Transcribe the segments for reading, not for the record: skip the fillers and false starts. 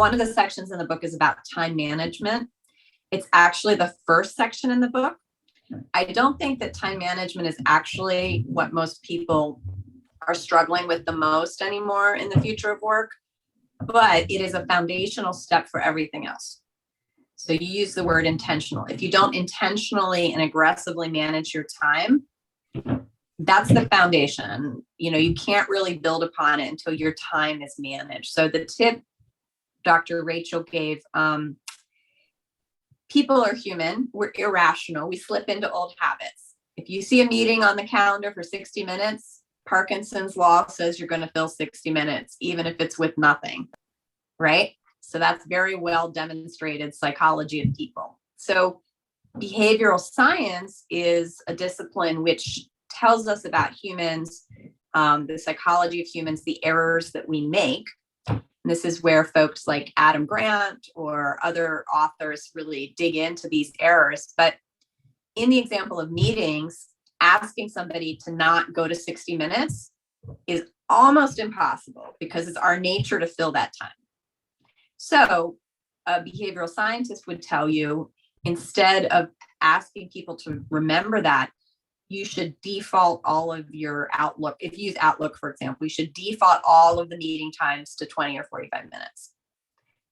one of the sections in the book is about time management. It's actually the first section in the book. I don't think that time management is actually what most people are struggling with the most anymore in the future of work, but it is a foundational step for everything else. So you use the word intentional. If you don't intentionally and aggressively manage your time, that's the foundation. You can't really build upon it until your time is managed. So the tip Dr. Rachel gave, people are human. We're irrational. We slip into old habits. If you see a meeting on the calendar for 60 minutes, Parkinson's law says you're going to fill 60 minutes, even if it's with nothing, right? So that's very well demonstrated psychology of people. So behavioral science is a discipline which tells us about humans, the psychology of humans, the errors that we make. And this is where folks like Adam Grant or other authors really dig into these errors. But in the example of meetings, asking somebody to not go to 60 minutes is almost impossible because it's our nature to fill that time. So a behavioral scientist would tell you, instead of asking people to remember that, you should default all of your Outlook. If you use Outlook, for example, you should default all of the meeting times to 20 or 45 minutes.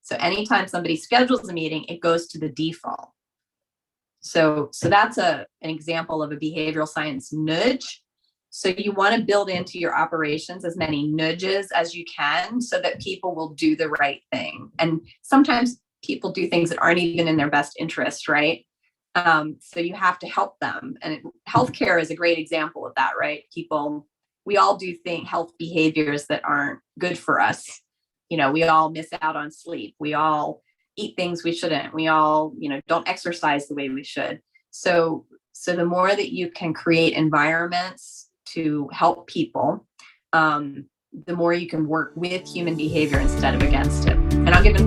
So anytime somebody schedules a meeting, it goes to the default. So that's an example of a behavioral science nudge. So you want to build into your operations as many nudges as you can so that people will do the right thing. And sometimes people do things that aren't even in their best interest, right? So you have to help them. And healthcare is a great example of that, right? We all do health behaviors that aren't good for us. We all miss out on sleep. We all eat things we shouldn't. We all, don't exercise the way we should. So the more that you can create environments to help people, the more you can work with human behavior instead of against it. And I'll give